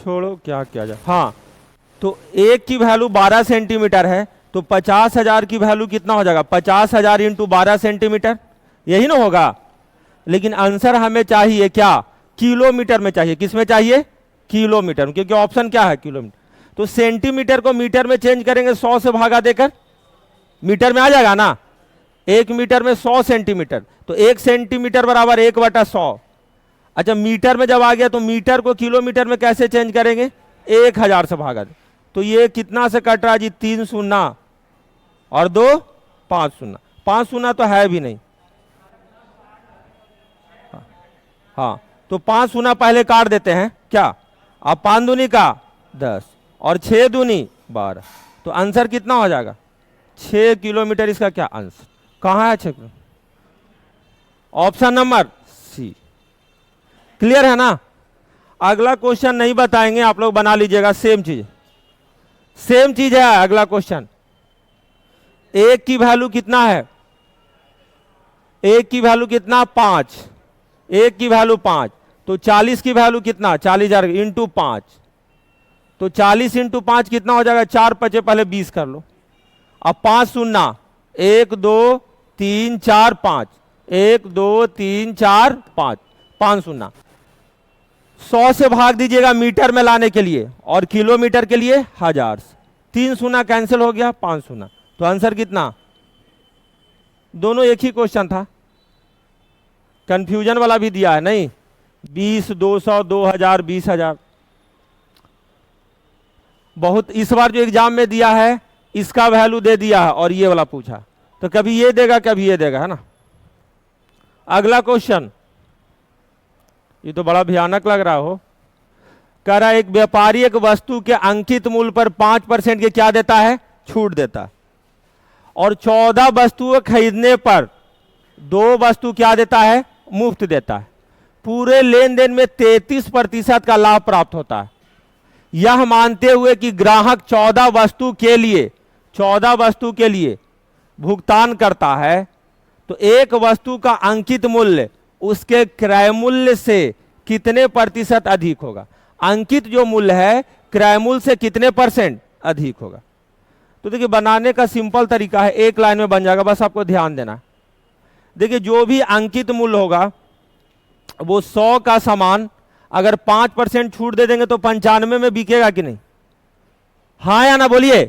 छोड़ो क्या किया जाए। हाँ, तो एक की वैल्यू 12 सेंटीमीटर है, तो 50,000 की वैल्यू कितना हो जाएगा? 50,000 इंटू 12 सेंटीमीटर, यही ना होगा। लेकिन आंसर हमें चाहिए क्या? किलोमीटर में चाहिए। किस में चाहिए? किलोमीटर में, क्योंकि ऑप्शन क्या है? किलोमीटर। तो सेंटीमीटर को मीटर में चेंज करेंगे 100 से भागा देकर, मीटर में आ जाएगा ना। 1 मीटर में 100 सेंटीमीटर, तो 1 सेंटीमीटर बराबर 1/100। अच्छा, मीटर में जब आ गया तो मीटर को किलोमीटर में कैसे चेंज करेंगे? 1000 से भागा दे। तो ये कितना से कट रहा जी? 3 शून्य और 2 5 शून्य। 5 शून्य तो है भी नहीं। हाँ, तो 5 शून्य पहले काट देते हैं क्या? अब 5 दूनी का 10 और 6 दूनी 12, तो आंसर कितना हो जाएगा? 6 किलोमीटर। इसका क्या आंसर कहाँ है? 6 kilometre, option number C. Clear है ना? अगला क्वेश्चन नहीं बताएंगे, आप लोग बना लीजिएगा। सेम चीज, सेम चीज है अगला क्वेश्चन। एक की वैल्यू कितना है? एक की वैल्यू कितना? 5। एक की वैल्यू 5, तो 40 की वैल्यू कितना? 40,000 इंटू 5, तो 40 इंटू 5 कितना हो जाएगा? 4 5 पहले 20 कर लो। अब 5 शून्य, 1 2 3 4 5, 1 2 3 4 5, 5 शून्य। 100 से भाग दीजिएगा मीटर में लाने के लिए, और किलोमीटर के लिए 1000 से। 3 शून्य कैंसिल हो गया, 5 शून्य। तो आंसर कितना? दोनों एक ही क्वेश्चन था, कंफ्यूजन वाला भी दिया है नहीं। 20 200 2000 20,000 बहुत। इस बार जो एग्जाम में दिया है इसका वैल्यू दे दिया है, और ये वाला पूछा, तो कभी ये देगा कभी ये देगा, है ना। अगला क्वेश्चन, ये तो बड़ा भयानक लग रहा हो। कह रहा है एक व्यापारी एक वस्तु के अंकित मूल्य पर 5% के क्या देता है? छूट देता है, और 14 वस्तुएं खरीदने पर 2 वस्तु क्या देता है? मुफ्त देता है। पूरे लेन देन में 33% का लाभ प्राप्त होता है। यह मानते हुए कि ग्राहक 14 वस्तु के लिए भुगतान करता है, तो एक वस्तु का अंकित मूल्य उसके क्रय मूल्य से कितने प्रतिशत अधिक होगा? अंकित जो मूल्य है क्रय मूल्य से कितने % अधिक होगा? तो देखिए, बनाने का सिंपल तरीका है, एक लाइन में बन जाएगा, बस आपको ध्यान देना। देखिए, जो भी अंकित मूल्य होगा वो 100 का सामान अगर 5% छूट दे देंगे तो 95 में बिकेगा कि नहीं? हाँ या ना बोलिए।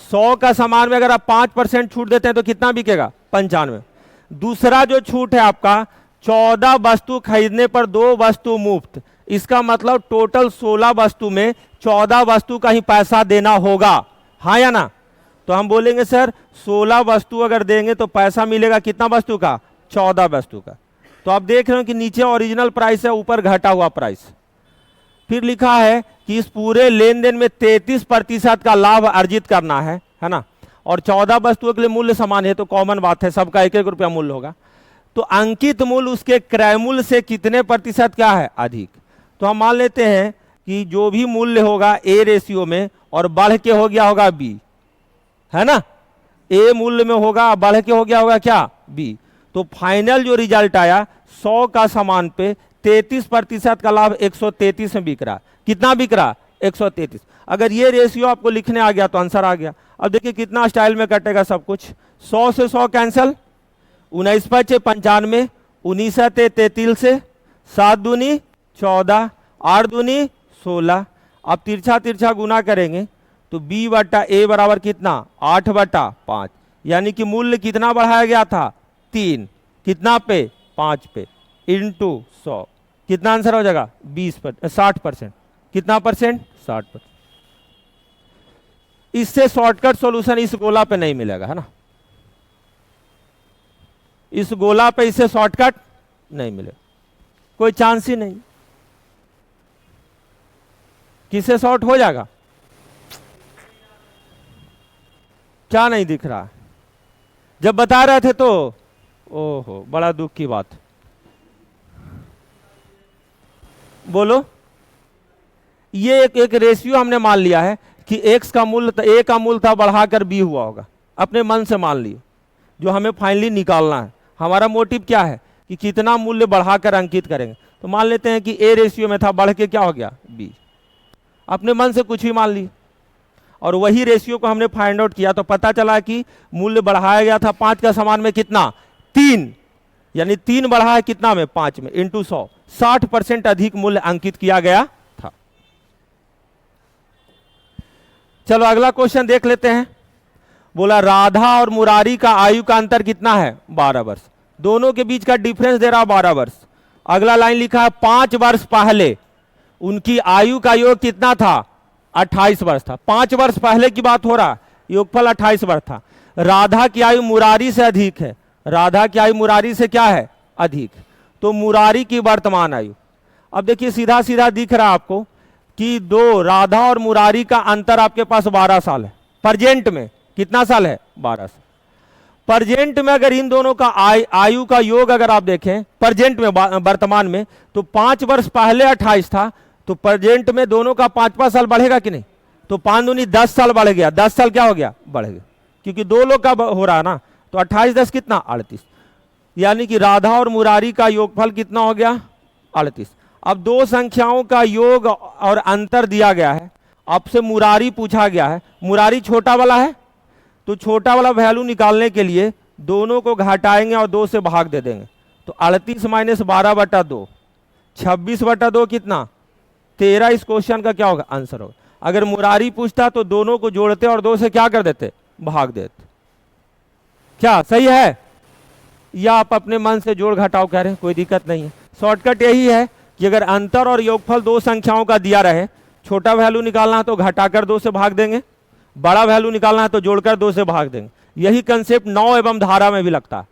100 का सामान में अगर आप 5% छूट देते हैं तो कितना बिकेगा? 95। दूसरा जो छूट है आपका, 14 वस्तु खरीदने पर 2 वस्तु मुफ्त, इसका मतलब टोटल 16 वस्तु में 14 वस्तु का ही पैसा देना होगा, हाँ या ना? तो हम बोलेंगे सर 16 वस्तु अगर देंगे तो पैसा मिलेगा कितना वस्तु का? 14 वस्तु का। तो आप देख रहे हो कि नीचे ओरिजिनल प्राइस है, ऊपर घटा हुआ प्राइस। फिर लिखा है कि इस पूरे लेन देन में 33% का लाभ अर्जित करना है ना। और 14 वस्तुओं के लिए मूल्य समान है, तो कॉमन बात है, सबका 1-1 रुपया मूल्य होगा। तो अंकित मूल्य उसके क्रय मूल्य से कितने प्रतिशत क्या है? अधिक। तो हम मान लेते हैं कि जो भी मूल्य होगा ए रेशियो में, और बढ़ के हो गया होगा बी, है ना। ए मूल्य में होगा, बढ़ के हो गया होगा क्या? बी। तो फाइनल जो रिजल्ट आया, 100 का सामान पे 33% का लाभ 133 में बिक रहा। कितना बिक रहा? 133। अगर ये रेशियो आपको लिखने आ गया तो आंसर आ गया। अब देखिए कितना स्टाइल में कटेगा सब कुछ। 100 से 100 कैंसिल, 19 5 95, 19 33 से, 7 दूनी 14, 8 दूनी 16। अब तिरछा तिरछा गुना करेंगे तो b बटा a बराबर कितना? 8/5। यानी कि मूल्य कितना बढ़ाया गया था? 3। कितना पे? 5 पे, इंटू 100। कितना आंसर हो जाएगा? 60%। कितना %? 60%। इससे शॉर्टकट सॉल्यूशन इस गोला पे नहीं मिलेगा, है ना। इस गोला पे इससे शॉर्टकट नहीं मिलेगा, कोई चांस ही नहीं। किससे शॉर्ट हो जाएगा? क्या नहीं दिख रहा? जब बता रहे थे तो ओहो, बड़ा दुख की बात। बोलो, ये एक रेशियो हमने मान लिया है कि x का मूल्य, a का मूल्य था बढ़ाकर b हुआ होगा, अपने मन से मान लिए। जो हमें फाइनली निकालना है, हमारा मोटिव क्या है कि कितना मूल्य बढ़ाकर अंकित करेंगे। तो मान लेते हैं कि a रेशियो में था, बढ़ के क्या हो गया? b। अपने मन से कुछ भी मान ली, और वही रेशियो को हमने फाइंड आउट किया तो पता चला कि मूल्य बढ़ाया गया था 5 का समान में कितना 3, यानी 3 बढ़ा है कितना में 5 में इंटू 100, 60% अधिक मूल्य अंकित किया गया था। चलो अगला क्वेश्चन देख लेते हैं। बोला राधा और मुरारी का आयु का अंतर कितना है 12 वर्ष, दोनों के बीच का डिफरेंस दे रहा 12 वर्ष। अगला लाइन लिखा है 5 वर्ष पहले उनकी आयु का योग कितना था 28 वर्ष था। 5 वर्ष पहले की बात हो रहा, योगफल 28 वर्ष था। राधा की आयु मुरारी से अधिक है, राधा की आयु मुरारी से क्या है अधिक, तो मुरारी की वर्तमान आयु। अब देखिए सीधा सीधा दिख रहा आपको कि दो राधा और मुरारी का अंतर आपके पास 12 साल है। प्रेजेंट में कितना साल है 12 साल। प्रेजेंट में अगर इन दोनों का आयु का योग अगर आप देखें प्रेजेंट में वर्तमान में, तो 5 वर्ष पहले 28 था, तो प्रेजेंट में दोनों का 5 साल बढ़ेगा कि नहीं, तो 5 दूनी 10 साल बढ़ गया, 10 साल क्या हो गया बढ़ गया, क्योंकि दो लोग का हो रहा ना, तो 28 10 कितना 38, यानी कि राधा और मुरारी का योगफल कितना हो गया 38। अब दो संख्याओं का योग और अंतर दिया गया है, आपसे मुरारी पूछा गया है, मुरारी छोटा वाला है, तो छोटा वाला वैल्यू निकालने के लिए दोनों को घटाएंगे और 2 से भाग दे देंगे, तो 38 माइनस 12/2 26/2 कितना 13। इस क्वेश्चन का क्या होगा आंसर होगा। अगर मुरारी पूछता तो दोनों को जोड़ते और 2 से क्या कर देते भाग देते। क्या सही है, या आप अपने मन से जोड़ घटाव कह रहे हैं, कोई दिक्कत नहीं है। शॉर्टकट यही है कि अगर अंतर और योगफल दो संख्याओं का दिया रहे, छोटा वैल्यू निकालना है तो घटाकर 2 से भाग देंगे, बड़ा वैल्यू निकालना है तो जोड़कर 2 से भाग देंगे। यही कंसेप्ट 9 एवं धारा में भी लगता है।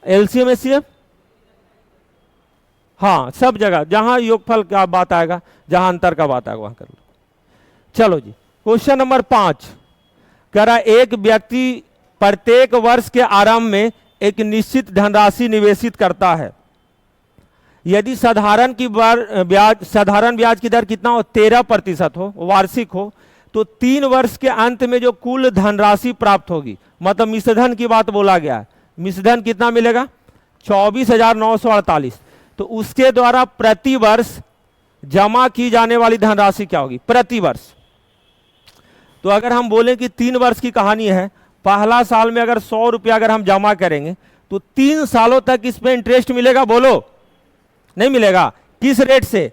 एलसीएम एचसीएफ हाँ सब जगह जहां योगफल का बात आएगा, जहां अंतर का बात आएगा वहां कर लो। चलो जी क्वेश्चन नंबर 5 कह रहा एक व्यक्ति प्रत्येक वर्ष के आरंभ में एक निश्चित धनराशि निवेशित करता है। यदि साधारण ब्याज की दर कितना हो 13% हो, वार्षिक हो, तो 3 वर्ष के अंत में जो कुल धनराशि प्राप्त होगी, मतलब मिश्रधन की बात बोला गया है, मिश्रधन कितना मिलेगा 24,948, तो उसके द्वारा प्रति वर्ष जमा की जाने वाली धनराशि क्या होगी प्रति वर्ष। तो अगर हम बोलें कि 3 वर्ष की कहानी है, पहला साल में अगर 100 रुपया अगर हम जमा करेंगे तो 3 सालों तक इस पे इंटरेस्ट मिलेगा, बोलो नहीं मिलेगा। किस रेट से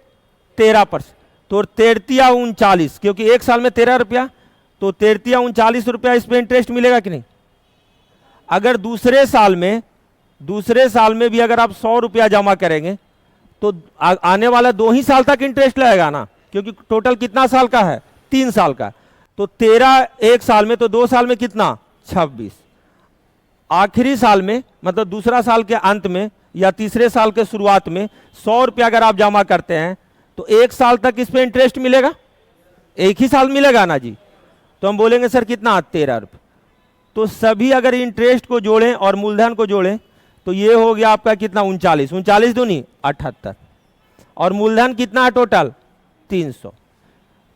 13%, तो 33 क्योंकि एक साल में 13 रुपया, तो 33 रुपया इस पे इंटरेस्ट मिलेगा कि नहीं। अगर दूसरे साल में भी अगर आप 100 रुपया जमा करेंगे तो आने वाला 2 ही साल तक इंटरेस्ट लगेगा ना, क्योंकि टोटल कितना साल का है 3 साल का, तो 13 एक साल में, तो 2 साल में कितना 26। आखिरी साल में मतलब दूसरा साल के अंत में या तीसरे साल के शुरुआत में 100 रुपया अगर आप जमा करते हैं तो 1 साल तक इस पे इंटरेस्ट मिलेगा, एक ही साल मिलेगा ना जी। तो हम बोलेंगे सर कितना 13 रुपये। तो सभी अगर इंटरेस्ट को जोड़ें और मूलधन को जोड़ें तो ये हो गया आपका कितना 39 दूनी 78, और मूलधन कितना है टोटल 300,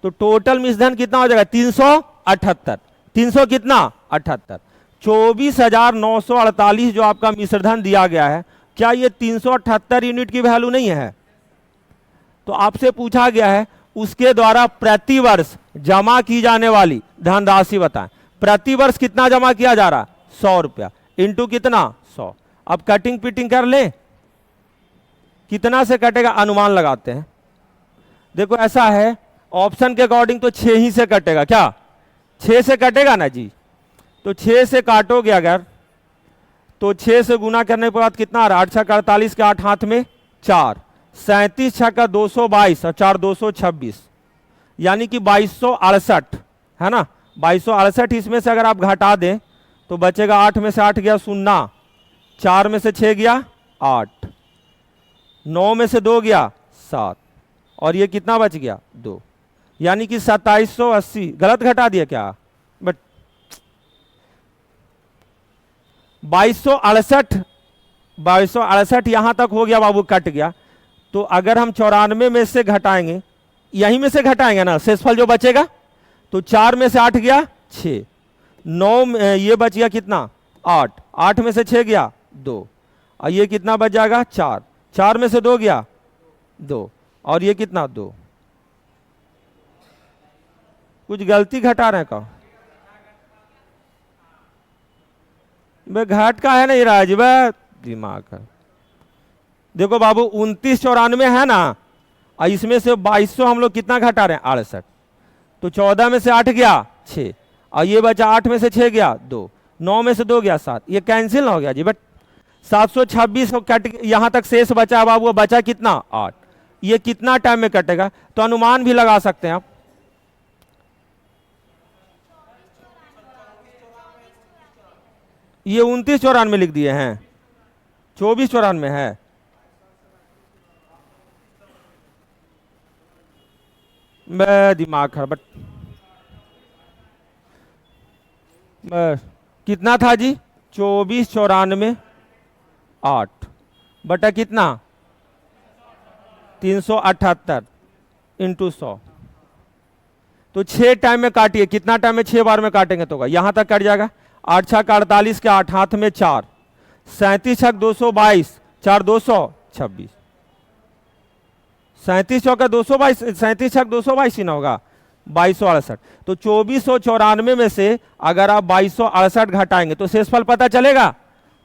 तो टोटल मिश्रधन कितना हो जाएगा 378, 300 कितना 78, 24,948 जो आपका मिश्रधन दिया गया है, क्या ये 378 यूनिट की वैल्यू नहीं है। तो आपसे पूछा गया है उसके द्वारा प्रति वर्ष जमा की जाने वाली धनराशि बताएं। प्रति वर्ष कितना जमा किया जा रहा 100 रुपया इंटू कितना 100। अब कटिंग पिटिंग कर ले, कितना से कटेगा अनुमान लगाते हैं। देखो ऐसा है ऑप्शन के अकॉर्डिंग तो 6 ही से कटेगा, क्या 6 से कटेगा ना जी। तो 6 से काटोगे अगर तो 6 से गुना करने के बाद कितना आ रहा 8 छक्का 48 के 8 हाथ में 4, 37 छक्का 222 और 4 226, यानी कि 2268 है ना। 2268 इसमें से अगर आप घटा दें तो बचेगा 8 में से 8 गया 0, 4 में से 6 गया 8, 9 में से 2 गया 7, और ये कितना बच गया 2, यानी कि 2780। गलत घटा दिया क्या, बट 2268 यहां तक हो गया बाबू, कट गया। तो अगर हम 94 में से घटाएंगे, यहीं में से घटाएंगे ना, शेषफल जो बचेगा, तो 4 में से 8 गया 6, 9 में ये बच गया कितना 8, 8 में से 6 गया 2, और ये कितना बच जाएगा 4, 4 में से 2 गया 2, और ये कितना 2, कुछ गलती घटा रहे का बे, घाट का है नहीं राज बे, दिमाग का। देखो बाबू 2994 है ना, और इसमें से 2200 हम लोग कितना घटा रहे हैं 68, तो 14 में से 8 गया 6, और ये बचा 8 में से 6 गया 2, 9 में से 2 गया 7, ये कैंसिल ना हो गया जी। बट 726 कट यहां तक शेष बचा बाबू, बचा कितना 8, ये कितना टाइम में कटेगा, तो अनुमान भी लगा सकते हैं आप। ये 2994 लिख दिए हैं, 2494 है। मैं दिमाग खराब, कितना था जी 2494 8 बटा कितना 378 इंटू 100, तो 6 टाइम में काटिए, कितना टाइम में 6 बार में काटेंगे तो यहां तक कट जाएगा। 8 छक 48 के 8 हाथ में 4, 37 छक 222, 4 226, 37 चौका 222, 37 छक 222 ही ना होगा 2268, तो 2494 में से अगर आप 2268 घटाएंगे तो शेषफल पता चलेगा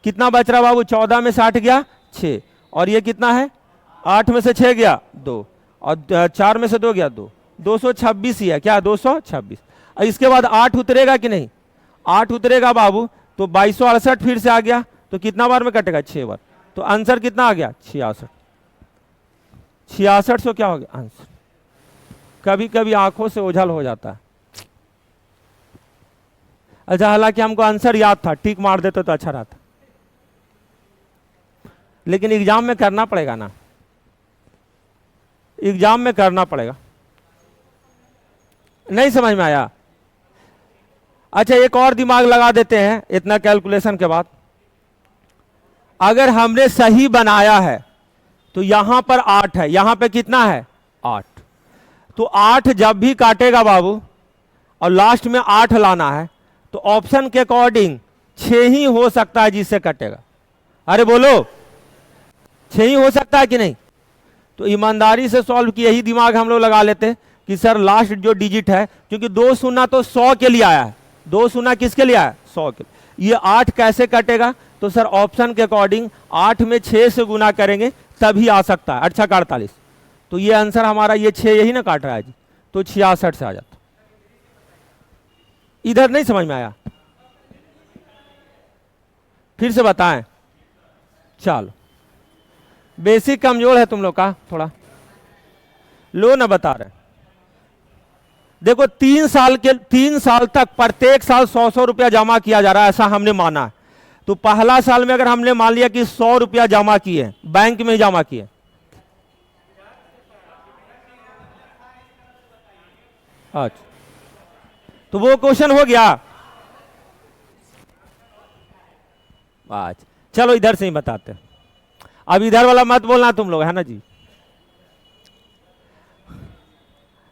कितना बच रहा बाबू। 14 में से 8 गया 6, और ये कितना है 8 में से 6 गया 2, और 4 में से 2 गया 2, 226 ही है क्या 226। और इसके बाद 8 उतरेगा कि नहीं, 8 उतरेगा बाबू, तो 2268 फिर से आ गया, तो कितना बार में कटेगा 6 बार, तो आंसर कितना आ गया 66। 6600 क्या हो गया आंसर। कभी कभी आंखों से ओझल हो जाता है। अच्छा, हालांकि हमको आंसर याद था, टिक मार देते तो अच्छा रहता, लेकिन एग्जाम में करना पड़ेगा ना, एग्जाम में करना पड़ेगा। नहीं समझ में आया। अच्छा, एक और दिमाग लगा देते हैं इतना कैलकुलेशन के बाद। अगर हमने सही बनाया है तो यहां पर 8 है, यहां पे कितना है 8, तो 8 जब भी काटेगा बाबू और लास्ट में 8 लाना है, तो ऑप्शन के अकॉर्डिंग 6 ही हो सकता है जिससे कटेगा। अरे बोलो 6 ही हो सकता है कि नहीं। तो ईमानदारी से सॉल्व किए ही दिमाग हम लोग लगा लेते कि सर लास्ट जो डिजिट है, क्योंकि 2 शून्य तो 100 के लिए आया है, 2 शून्य किसके लिए आया 100 के लिए, ये 8 कैसे कटेगा, तो सर ऑप्शन के अकॉर्डिंग 8 में 6 से गुना करेंगे तभी आ सकता है। 8 छक 48, तो ये आंसर हमारा ये 6 यही ना काट रहा है जी, तो 66 से आ जाता। इधर नहीं समझ में आया, फिर से बताएं। चलो, बेसिक कमजोर है तुम लोग का, थोड़ा लो ना बता रहे। देखो 3 साल तक प्रत्येक साल 100 रुपया जमा किया जा रहा है, ऐसा हमने माना है। तो पहला साल में अगर हमने मान लिया कि 100 रुपया जमा किए, बैंक में जमा किए, अच्छा, तो वो क्वेश्चन हो गया। अच्छा, चलो इधर से ही बताते हैं। अब इधर वाला मत बोलना तुम लोग, है ना जी।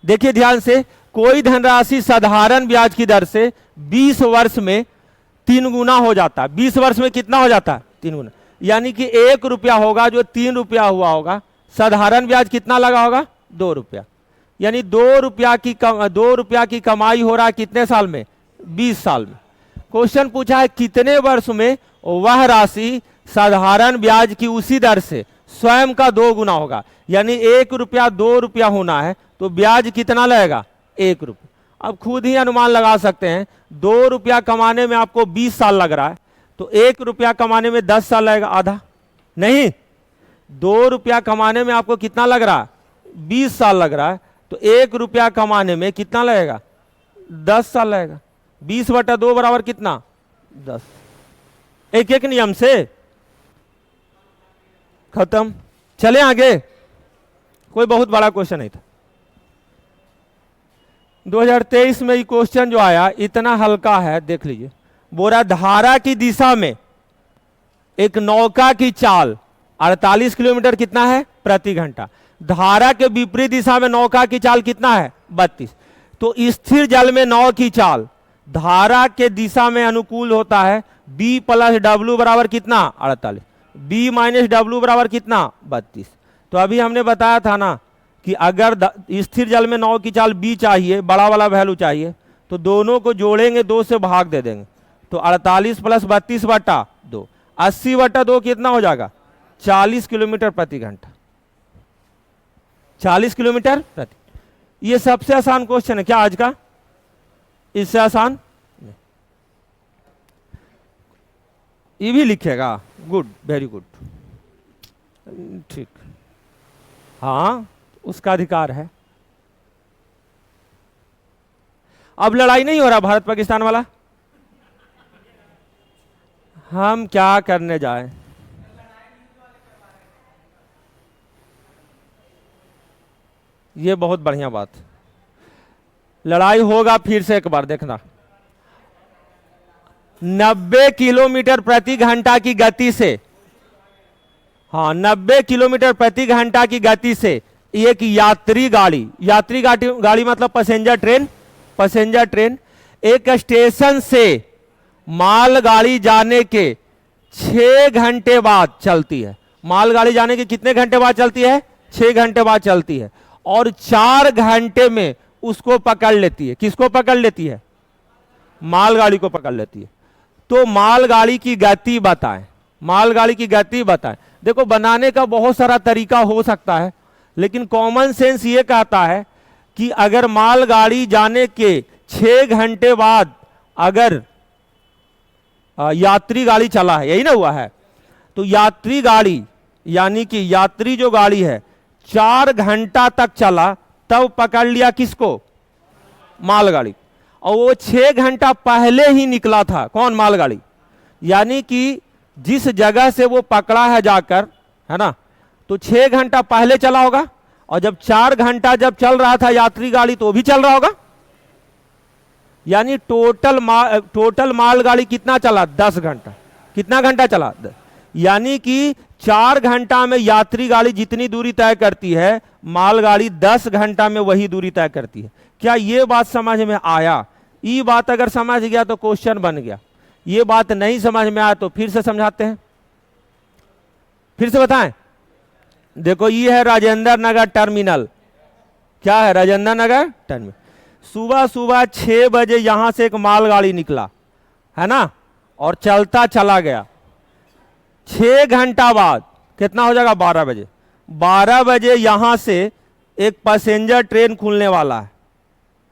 देखिए ध्यान से, कोई धनराशि साधारण ब्याज की दर से 20 वर्ष में 3 गुना हो जाता है। 20 वर्ष में कितना हो जाता है 3 गुना, यानी कि 1 रुपया होगा जो 3 रुपया हुआ होगा। साधारण ब्याज कितना लगा होगा 2 रुपया, यानी 2 रुपया की कमाई हो रहा है कितने साल में 20 साल में। क्वेश्चन पूछा है कितने वर्ष में वह राशि साधारण ब्याज की उसी दर से स्वयं का 2 गुना होगा, यानी 1 रुपया 2 रुपया होना है, तो ब्याज कितना लगेगा 1 रुपया। अब खुद ही अनुमान लगा सकते हैं, 2 रुपया कमाने में आपको 20 साल लग रहा है, तो 1 रुपया कमाने में 10 साल लगेगा, आधा नहीं। 2 रुपया कमाने में आपको कितना लग रहा है 20 साल लग रहा है, तो 1 रुपया कमाने में कितना लगेगा 10 साल लगेगा। 20 बटा 2 बराबर कितना 10। एक एक नियम से खत्म। चले आगे, कोई बहुत बड़ा क्वेश्चन नहीं था। 2023 में ये क्वेश्चन जो आया इतना हल्का है, देख लीजिए। बोरा धारा की दिशा में एक नौका की चाल 48 किलोमीटर कितना है प्रति घंटा, धारा के विपरीत दिशा में नौका की चाल कितना है 32। तो स्थिर जल में नाव की चाल धारा के दिशा में अनुकूल होता है, बी प्लस डब्ल्यू बराबर कितना 48, बी माइनस डब्ल्यू बराबर कितना 32। तो अभी हमने बताया था ना कि अगर स्थिर जल में नाव की चाल b चाहिए, बड़ा वाला वैल्यू चाहिए, तो दोनों को जोड़ेंगे, 2 से भाग दे देंगे, तो 48 प्लस 32 बटा 2, 80 बटा 2 कितना हो जाएगा? 40 किलोमीटर प्रति घंटा। 40 किलोमीटर प्रति। ये सबसे आसान क्वेश्चन है क्या आज का? इससे आसान ये भी लिखेगा? गुड, वेरी गुड, ठीक, हाँ उसका अधिकार है। अब लड़ाई नहीं हो रहा भारत पाकिस्तान वाला, हम क्या करने जाए? ये बहुत बढ़िया बात, लड़ाई होगा फिर से एक बार देखना। 90 किलोमीटर प्रति घंटा की गति से, हाँ 90 किलोमीटर प्रति घंटा की गति से एक यात्री गाड़ी, यात्री गाड़ी मतलब पैसेंजर ट्रेन, पैसेंजर ट्रेन एक स्टेशन से मालगाड़ी जाने के 6 घंटे बाद चलती है। मालगाड़ी जाने के कितने घंटे बाद चलती है? 6 घंटे बाद चलती है, और 4 घंटे में उसको पकड़ लेती है। किसको पकड़ लेती है? मालगाड़ी को पकड़ लेती है। तो मालगाड़ी की गति बताएं, मालगाड़ी की गति बताएं। देखो बनाने का बहुत सारा तरीका हो सकता है, लेकिन कॉमन सेंस ये कहता है कि अगर मालगाड़ी जाने के 6 घंटे बाद अगर यात्री गाड़ी चला है, यही ना हुआ है, तो यात्री गाड़ी यानी कि यात्री जो गाड़ी है 4 घंटा तक चला, तब पकड़ लिया किसको? मालगाड़ी। और वो 6 घंटा पहले ही निकला था, कौन? मालगाड़ी। यानी कि जिस जगह से वो पकड़ा है जाकर, है ना, तो 6 घंटा पहले चला होगा, और जब 4 घंटा जब चल रहा था यात्री गाड़ी तो भी चल रहा होगा। यानी टोटल मालगाड़ी कितना चला? 10 घंटा। कितना घंटा चला? यानी कि 4 घंटा में यात्री गाड़ी जितनी दूरी तय करती है, मालगाड़ी 10 घंटा में वही दूरी तय करती है। क्या ये बात समझ में आया? ये बात अगर समझ गया तो क्वेश्चन बन गया। ये बात नहीं समझ में आया तो फिर से समझाते हैं, फिर से बताएं। देखो ये है राजेंद्र नगर टर्मिनल। क्या है? राजेंद्र नगर टर्मिनल। सुबह सुबह 6 बजे यहां से एक मालगाड़ी निकला, है ना, और चलता चला गया। 6 घंटा बाद कितना हो जाएगा? 12 बजे। 12 बजे यहां से एक पैसेंजर ट्रेन खुलने वाला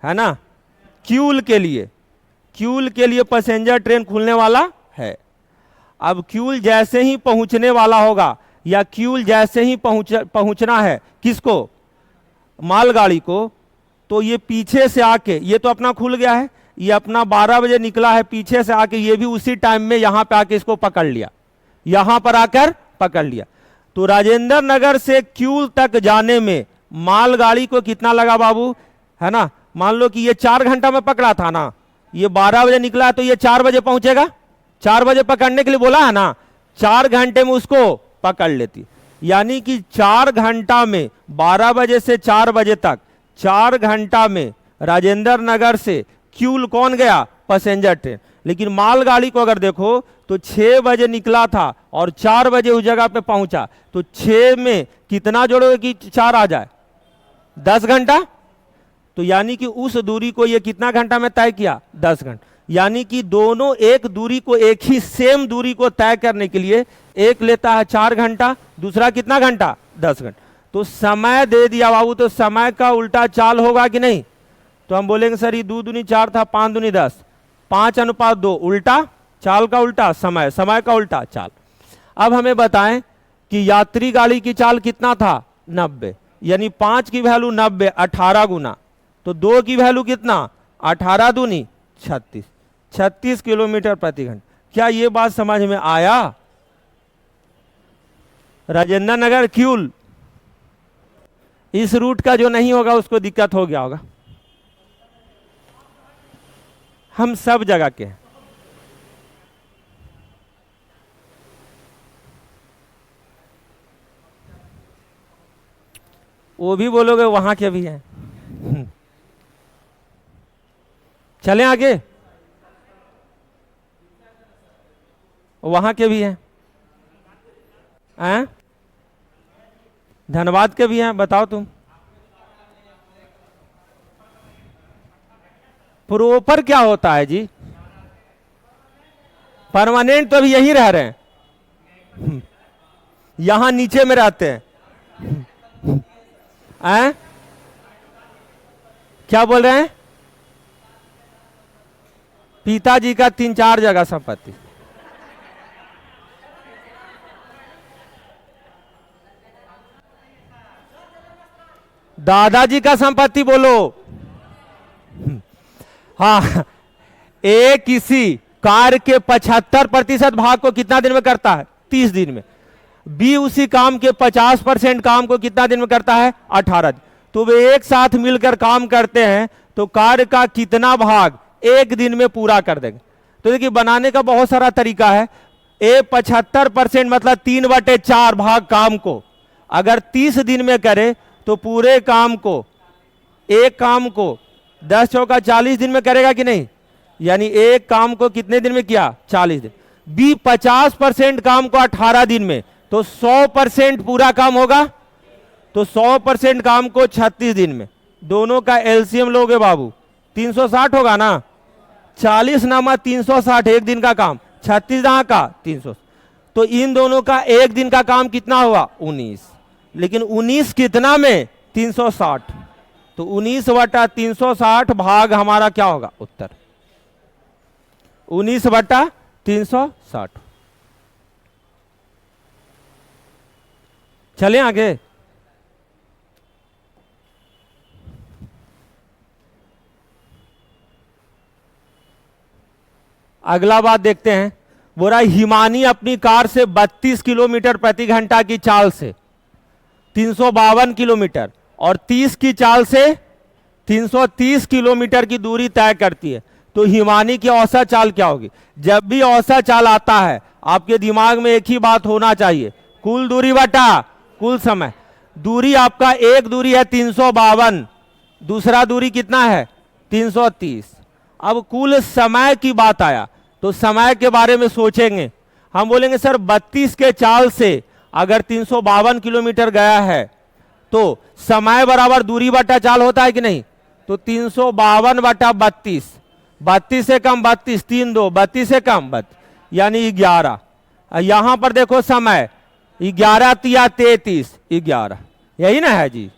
है ना, क्यूल के लिए, क्यूल के लिए पैसेंजर ट्रेन खुलने वाला है। अब क्यूल जैसे ही पहुंचने वाला होगा, या क्यूल जैसे ही पहुंचना है किसको? मालगाड़ी को, तो ये पीछे से आके, ये तो अपना खुल गया है, ये अपना 12 बजे निकला है, पीछे से आके ये भी उसी टाइम में यहां पे आके इसको पकड़ लिया, यहां पर आकर पकड़ लिया। तो राजेंद्र नगर से क्यूल तक जाने में मालगाड़ी को कितना लगा बाबू? है ना, मान लो कि ये 4 घंटा में पकड़ा था ना, ये 12 बजे निकला, तो ये 4 बजे पहुंचेगा। 4 बजे पकड़ने के लिए बोला है ना, 4 घंटे में उसको पकड़ लेती। यानी कि 4 घंटा में, 12 बजे से 4 बजे तक, 4 घंटा में राजेंद्र नगर से क्यूल कौन गया? Passenger train. लेकिन मालगाड़ी को अगर देखो तो 6 बजे निकला था और 4 बजे उस जगह पे पहुंचा, तो 6 में कितना जोड़ोगे कि 4 आ जाए? 10 घंटा। तो यानी कि उस दूरी को ये कितना घंटा में तय किया? 10 घंटा। यानी कि दोनों एक दूरी को, एक ही सेम दूरी को तय करने के लिए एक लेता है 4 घंटा, दूसरा कितना घंटा? 10 घंटा। तो समय दे दिया बाबू, तो समय का उल्टा चाल होगा कि नहीं? तो हम बोलेंगे सर ये 2 दूनी 4 था, 5 दूनी 10, 5:2 उल्टा चाल का उल्टा समय, समय का उल्टा चाल। अब हमें बताएं कि यात्री गाड़ी की चाल कितना था? 90। यानी 5 की वैल्यू 90, 18 गुना, तो 2 की वैल्यू कितना? 18 दूनी 36, 36 किलोमीटर प्रति घंटा। क्या ये बात समझ में आया? राजेंद्र नगर क्यूल, इस रूट का जो नहीं होगा उसको दिक्कत हो गया होगा। हम सब जगह के हैं। वो भी बोलोगे वहां के भी हैं। चलें आगे, वहां के भी हैं, धनबाद के भी हैं। बताओ तुम, प्रॉपर क्या होता है जी? परमानेंट तो अभी यही रह रहे हैं, यहां नीचे में रहते हैं। क्या बोल रहे हैं? पिताजी का 3-4 जगह संपत्ति। दादाजी का संपत्ति बोलो। हाँ, ए किसी कार्य के 75% भाग को कितना दिन में करता है? 30 दिन में। बी उसी काम के 50% काम को कितना दिन में करता है? 18 दिन। तो वे एक साथ मिलकर काम करते हैं तो कार्य का कितना भाग एक दिन में पूरा कर देंगे? तो देखिए, बनाने का बहुत सारा तरीका है। ए 75% मतलब 3/4 भाग काम को अगर 30 दिन में करे तो पूरे काम को, एक काम को 10 चौका 40 दिन में करेगा कि नहीं? यानी एक काम को कितने दिन में किया? 40 दिन। बी 50% काम को 18 दिन में, तो 100% पूरा काम होगा। तो 100% काम को 36 दिन में। दोनों का एलसीएम लोगे बाबू, 360 होगा ना। 40 नामा 360 एक दिन का काम, 36 यहाँ का 300। तो इन दोनों का एक दिन का काम कितना हुआ? 19। लेकिन 19 कितना में? 360। तो 19/360 भाग हमारा क्या होगा? उत्तर 19/360। चलें आगे। अगला बात देखते हैं। बोला हिमानी अपनी कार से 32 किलोमीटर प्रति घंटा की चाल से 352 किलोमीटर और 30 की चाल से 330 किलोमीटर की दूरी तय करती है। तो हिमानी की औसत चाल क्या होगी? जब भी औसत चाल आता है आपके दिमाग में एक ही बात होना चाहिए, कुल दूरी बटा कुल समय। दूरी आपका, एक दूरी है 352, दूसरा दूरी कितना है? 330। अब कुल समय की बात आया तो समय के बारे में सोचेंगे। हम बोलेंगे सर 32 के चाल से अगर 352 किलोमीटर गया है तो समय बराबर दूरी बटा चाल होता है कि नहीं? तो 352/32, 32 से कम 32, 3 2, 32 से कम 32 यानी 11। यहां पर देखो समय 11 तिया 33, 11 यही ना है जी।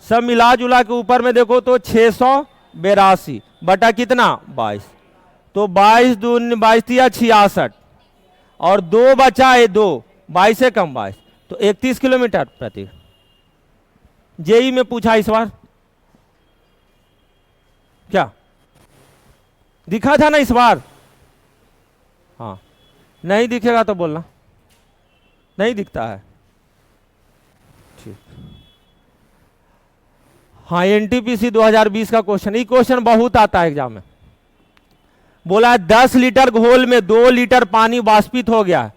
सब मिला जुला के ऊपर में देखो तो 682 बटा कितना? 22। तो 22 दूनी 22 तिया 66 और 2 बचा है 2, 22 से कम 22, तो 31 किलोमीटर प्रति। जेई में पूछा इस बार, क्या दिखा था ना इस बार? हाँ, नहीं दिखेगा तो बोलना, नहीं दिखता है। ठीक, हाँ, एनटीपीसी 2020 का क्वेश्चन। ये क्वेश्चन बहुत आता है एग्जाम में। बोला 10 लीटर घोल में 2 लीटर पानी वाष्पित हो गया है।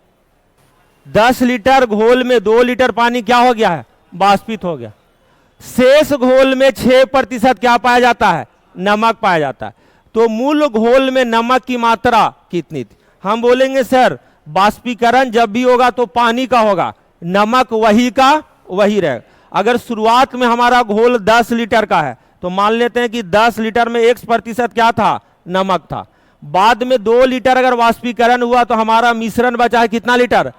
10 लीटर घोल में 2 लीटर पानी क्या हो गया है? वाष्पित हो गया। शेष घोल में 6% क्या पाया जाता है? नमक पाया जाता है। तो मूल घोल में नमक की मात्रा कितनी थी? हम बोलेंगे सर वाष्पीकरण जब भी होगा तो पानी का होगा, नमक वही का वही रहेगा। अगर शुरुआत में हमारा घोल 10 लीटर का है तो मान लेते हैं कि 10 लीटर में 1% क्या था? नमक था। बाद में 2 लीटर अगर वाष्पीकरण हुआ तो हमारा मिश्रण बचा है कितना लीटर?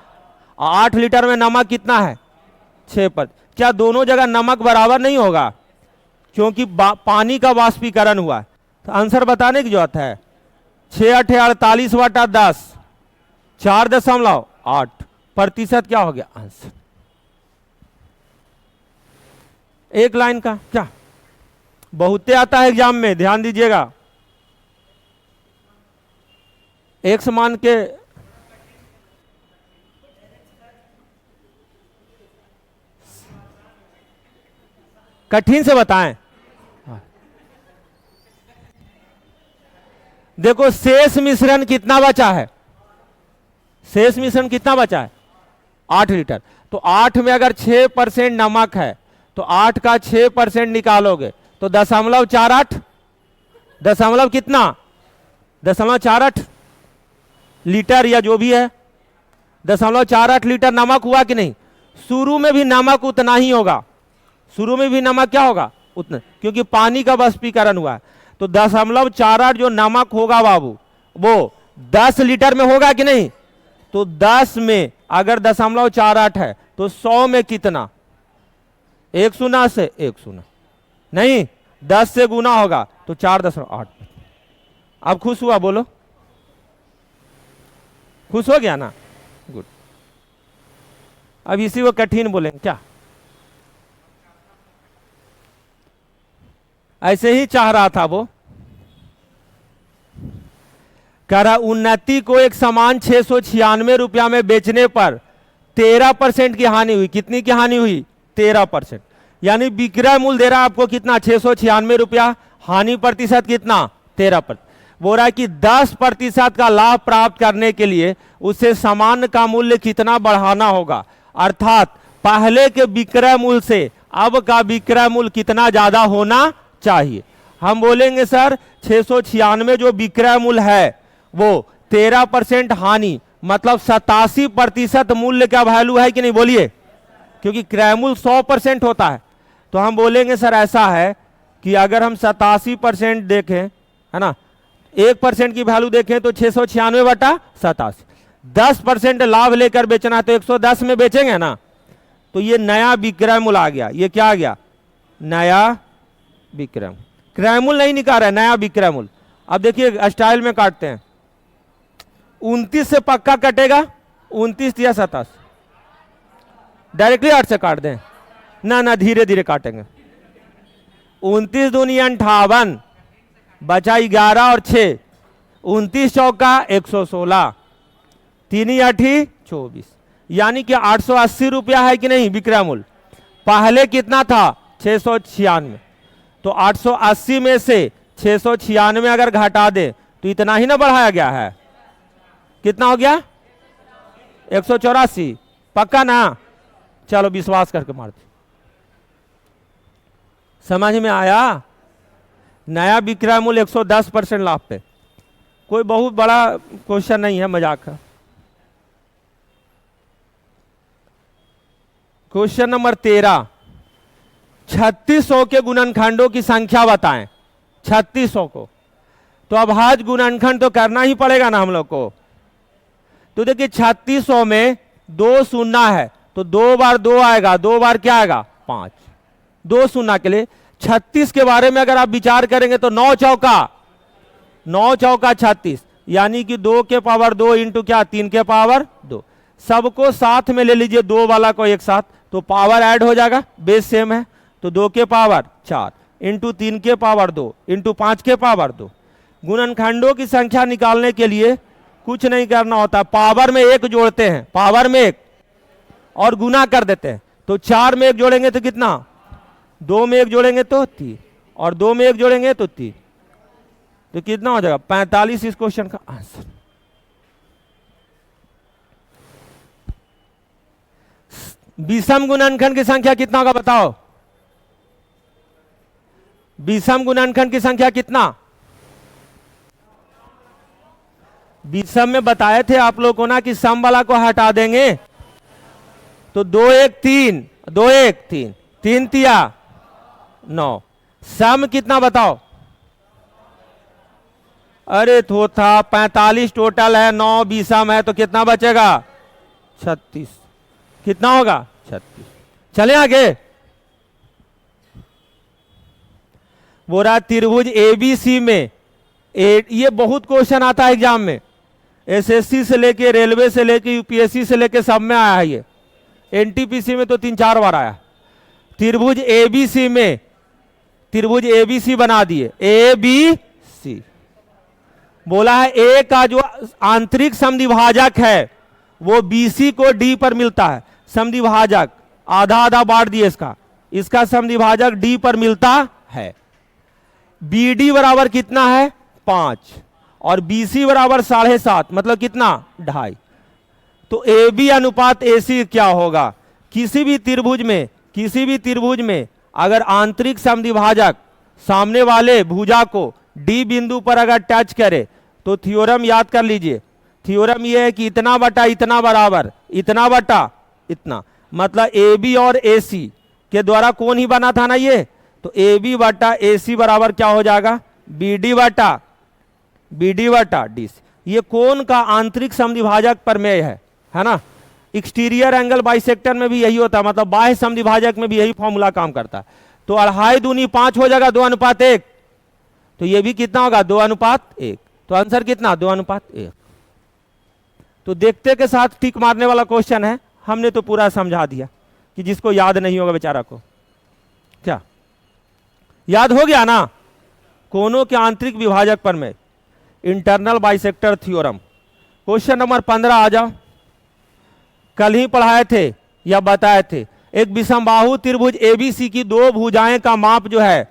8 लीटर में नमक कितना है? 6%। क्या दोनों जगह नमक बराबर नहीं होगा? क्योंकि पानी का वाष्पीकरण हुआ है। तो आंसर बताने की जरूरत है। 6 8 48/10, 4.8% क्या हो गया आंसर? एक लाइन का क्या बहुते आता है एग्जाम में, ध्यान दीजिएगा। एक समान के कठिन से बताएं। देखो शेष मिश्रण कितना बचा है? शेष मिश्रण कितना बचा है? 8 लीटर। तो 8 में अगर 6% नमक है तो 8 का 6% निकालोगे तो 0.48, दशमलव कितना? 0.48 लीटर या जो भी है, 0.48 लीटर नमक हुआ कि नहीं? शुरू में भी नमक उतना ही होगा, शुरू में भी नमक क्या होगा? उतना, क्योंकि पानी का वाष्पीकरण हुआ है। तो 0.48 जो नमक होगा बाबू वो 10 लीटर में होगा कि नहीं? तो 10 में अगर 0.48 है तो 100 में कितना? 1 शून्य से 1 शून्य नहीं, 10 से गुना होगा तो 4.8। अब खुश हुआ? बोलो, खुश हो गया ना? गुड। अब इसी को कठिन बोलेंगे क्या? ऐसे ही चाह रहा था वो। कह रहा उन्नति को एक समान 696 रुपया में बेचने पर 13% की हानि हुई। कितनी की हानि हुई? 13%। यानी विक्रय मूल्य दे रहा है आपको कितना? 696 रुपया, हानि प्रतिशत कितना? 13%। बोल रहा है कि 10% का लाभ प्राप्त करने के लिए उसे सामान्य का मूल्य कितना बढ़ाना होगा, अर्थात पहले के विक्रय मूल्य से अब का विक्रय मूल्य कितना ज्यादा होना चाहिए। हम बोलेंगे सर 696 जो विक्रय मूल्य है वो 13% हानि, मतलब 87% मूल्य का वैल्यू है कि नहीं? बोलिए, क्योंकि क्रय मूल्य 100% होता है। तो हम बोलेंगे सर ऐसा है कि अगर हम 87% देखें, है ना, 1% की वैल्यू देखें तो 696/87, 10% लाभ लेकर बेचना है तो 110 में बेचेंगे ना। तो ये नया विक्रय मूल्य आ गया। ये क्या आ गया? नया विक्रय मूल्य। क्रय मूल्य नहीं निकाल रहा है, नया विक्रय मूल्य। अब देखिए स्टाइल में काटते हैं। 29 से पक्का कटेगा, 29 या 27? डायरेक्टली 8 से काट दें ना, ना धीरे धीरे काटेंगे। 29 दूनी 58, बचा 11 और 6, 29 चौका 116, 3 8 24, यानी कि 880 रुपया है कि नहीं विक्रय मूल्य? पहले कितना था? 696। तो 880 में से 696 अगर घटा दे तो इतना ही ना बढ़ाया गया है। कितना हो गया? 184। पक्का ना? चलो विश्वास करके मार दो। समझ में आया? नया विक्रय मूल्य 110% लाभ पे। कोई बहुत बड़ा क्वेश्चन नहीं है, मजाक है। क्वेश्चन नंबर 13, 3600 के गुणनखंडों की संख्या बताएं। 3600 को तो अभाज्य गुणनखंड तो करना ही पड़ेगा ना हम लोग को। तो देखिए 3600 में 2 शून्य है तो 2 बार 2 आएगा, 2 बार क्या आएगा? 5। 2 शून्य के लिए 36 के बारे में अगर आप विचार करेंगे तो 9 चौका 36, यानी कि 2 के पावर 2 इंटू क्या? 3 के पावर 2। सबको साथ में ले लीजिए, 2 वाला को एक साथ, तो पावर ऐड हो जाएगा, बेस सेम है। तो 2 के पावर 4 इंटू 3 के पावर 2 इंटू 5 के पावर 2। गुणनखंडों की संख्या निकालने के लिए कुछ नहीं करना होता, पावर में 1 जोड़ते हैं, पावर में 1 और गुना कर देते हैं। तो 4 में 1 जोड़ेंगे तो कितना? 2 में 1 जोड़ेंगे तो 3 और 2 में 1 जोड़ेंगे तो 3, तो कितना हो जाएगा? 45 इस क्वेश्चन का आंसर। विषम गुणनखंड की संख्या कितना होगा बताओ? विषम गुणनखंड की संख्या कितना? विषम में बताए थे आप लोगों को ना कि सम वाला को हटा देंगे तो 2 1 3, 2 1 3, 3 तिया 9। सम कितना बताओ? अरे तो था 45 टोटल है, 9 विषम है, तो कितना बचेगा? 36। कितना होगा? 36। चले आगे। बोरा त्रिभुज एबीसी में ये बहुत क्वेश्चन आता है एग्जाम में, एसएससी से लेके, रेलवे से लेके, यूपीएससी से लेके सब में आया है ये। एनटीपीसी में तो 3-4 बार आया। त्रिभुज एबीसी में, त्रिभुज एबीसी बना दिए, एबीसी। बोला है ए का जो आंतरिक समद्विभाजक है वो बीसी को डी पर मिलता है। समद्विभाजक आधा आधा बांट दिए इसका समद्विभाजक डी पर मिलता है। बीडी बराबर कितना है? 5 और बीसी बराबर 7.5, मतलब कितना? 2.5। तो ए बी अनुपात एसी क्या होगा? किसी भी त्रिभुज में अगर आंतरिक समद्विभाजक सामने वाले भुजा को डी बिंदु पर अगर टच करे तो थ्योरम याद कर लीजिए। थ्योरम यह है कि इतना बटा इतना बराबर इतना बटा इतना, मतलब ए बी और ए सी के द्वारा कौन ही बना था ना ये, तो ए बी बटा ए सी बराबर क्या हो जाएगा? बी डी बटा डी सी। ये कोण का आंतरिक समद्विभाजक प्रमेय है ना। एक्सटीरियर एंगल बाइसेक्टर में भी यही होता है, मतलब बाह्य समद्विभाजक में भी यही फॉर्मूला काम करता है। तो 2.5 दूनी 5 हो जाएगा 2:1। तो ये भी कितना होगा 2:1। तो आंसर कितना 2:1। तो देखते के साथ टिक मारने वाला क्वेश्चन है, हमने तो पूरा समझा दिया कि जिसको याद नहीं होगा बेचारा को। क्या याद हो गया ना? कोनों के आंतरिक विभाजक प्रमेय, internal bisector theorem. Question number 15 आ जाओ। कल ही पढ़ाए थे या बताए थे, एक विषमबाहु त्रिभुज एबीसी की दो भुजाएं का माप जो है,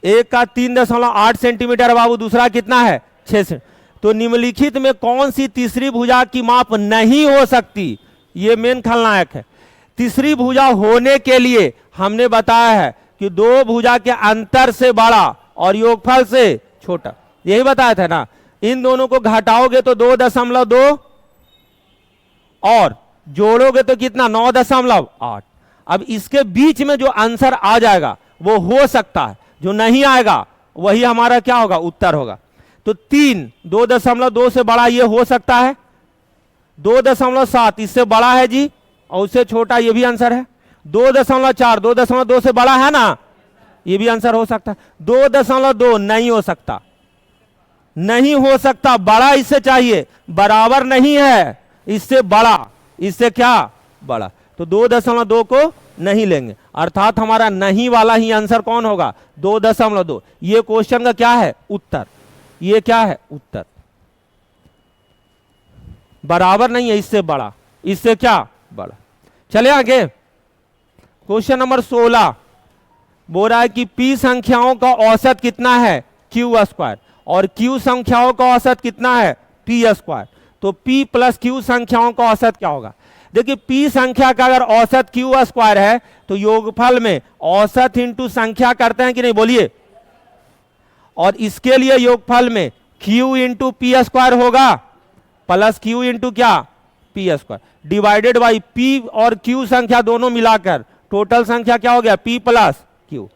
एक का 3.8 सेंटीमीटर बाबू, दूसरा कितना है 6 सेंटीमीटर। तो निम्नलिखित में कौन सी तीसरी भुजा की माप नहीं हो सकती? ये मेन खलनायक है। तीसरी भुजा होने के लिए हमने बताया है कि दो भुजा के अंतर से बड़ा और योगफल से छोटा, यही बताया था ना। इन दोनों को घटाओगे तो 2.2 और जोड़ोगे तो कितना 9.8। अब इसके बीच में जो आंसर आ जाएगा वो हो सकता है, जो नहीं आएगा वही हमारा क्या होगा, उत्तर होगा। तो 3 2.2 से बड़ा ये हो सकता है, 2.7 इससे बड़ा है जी, और उससे छोटा ये भी आंसर है। 2.4 2.2 से बड़ा है ना, ये भी आंसर हो सकता है। 2.2 नहीं हो सकता, नहीं हो सकता, बड़ा इससे चाहिए, बराबर नहीं है, इससे बड़ा, इससे क्या बड़ा। तो 2.2 को नहीं लेंगे, अर्थात हमारा नहीं वाला ही आंसर कौन होगा 2.2। ये क्वेश्चन का क्या है उत्तर, ये क्या है उत्तर। बराबर नहीं है, इससे बड़ा, इससे क्या बड़ा। चले आगे। क्वेश्चन नंबर 16 बोल रहा है कि P संख्याओं का औसत कितना है Q², और Q संख्याओं का औसत कितना है P²। तो P प्लस Q संख्याओं का औसत क्या होगा? देखिए P संख्या का अगर औसत Q² है तो योगफल में औसत इंटू संख्या करते हैं कि नहीं, बोलिए। और इसके लिए योगफल में Q इंटू P² होगा, प्लस Q इंटू क्या P², डिवाइडेड बाई P और Q संख्या दोनों मिलाकर टोटल संख्या क्या हो गया P प्लस Q।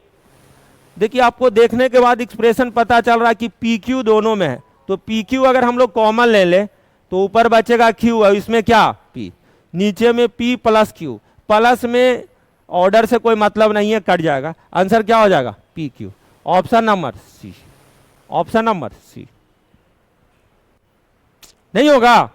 देखिए आपको देखने के बाद एक्सप्रेशन पता चल रहा है कि PQ दोनों में है, तो PQ अगर हम लोग कॉमन ले ले तो ऊपर बचेगा Q और इसमें क्या P, नीचे में P प्लस Q। प्लस में ऑर्डर से कोई मतलब नहीं है, कट जाएगा, आंसर क्या हो जाएगा PQ। Option number C, option number C. नहीं होगा।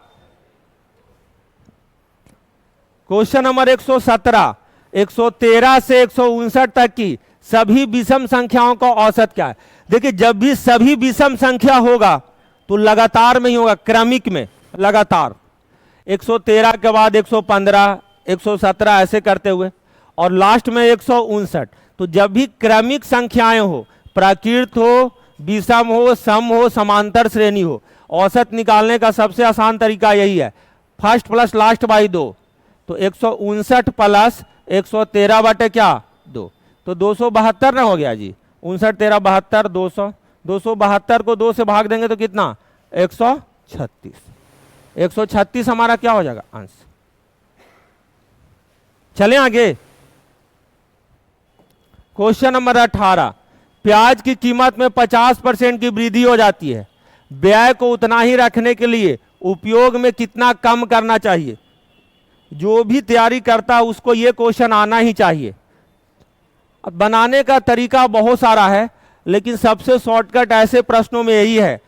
क्वेश्चन नंबर 117, 113 से 159 तक की सभी विषम संख्याओं का औसत क्या है? देखिए जब भी सभी विषम संख्या होगा तो लगातार में ही होगा, क्रमिक में लगातार। 113 के बाद 115, 117 ऐसे करते हुए, और लास्ट में 159। तो जब भी क्रमिक संख्याएं हो, प्राकृत हो, विषम हो, सम हो, समांतर श्रेणी हो, औसत निकालने का सबसे आसान तरीका यही है, फर्स्ट प्लस लास्ट बाई 2। तो 159 प्लस 113 बटे क्या 2, तो 272 ना हो गया जी। 59 13 72 200, 272 को 2 से भाग देंगे तो कितना 136। 136 हमारा क्या हो जाएगा आंसर। चलें आगे। क्वेश्चन नंबर 18, प्याज की कीमत में 50% की वृद्धि हो जाती है, व्यय को उतना ही रखने के लिए उपयोग में कितना कम करना चाहिए? जो भी तैयारी करता है उसको ये क्वेश्चन आना ही चाहिए। अब बनाने का तरीका बहुत सारा है, लेकिन सबसे शॉर्टकट ऐसे प्रश्नों में यही है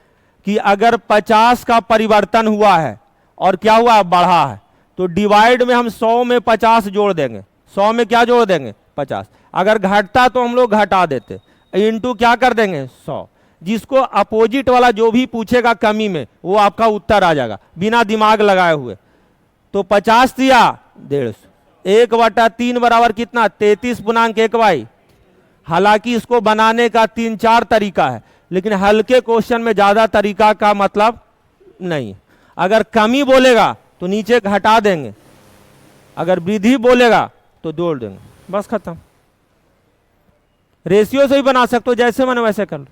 कि अगर 50 का परिवर्तन हुआ है और क्या हुआ बढ़ा है, तो डिवाइड में हम 100 में 50 जोड़ देंगे, 100 में क्या जोड़ देंगे 50। अगर घटता तो हम लोग घटा देते, इंटू क्या कर देंगे 100। जिसको अपोजिट वाला जो भी पूछेगा कमी में, वो आपका उत्तर आ जाएगा बिना दिमाग लगाए हुए। तो 50 दिया 150, 1/3 बराबर कितना 33.1 हालांकि इसको बनाने का 3-4 तरीका है, लेकिन हल्के क्वेश्चन में ज्यादा तरीका का मतलब नहीं। अगर कमी बोलेगा तो नीचे घटा देंगे, अगर वृद्धि बोलेगा तो जोड़ देंगे, बस खत्म। रेशियो से ही बना सकते हो, जैसे मन वैसे कर लो।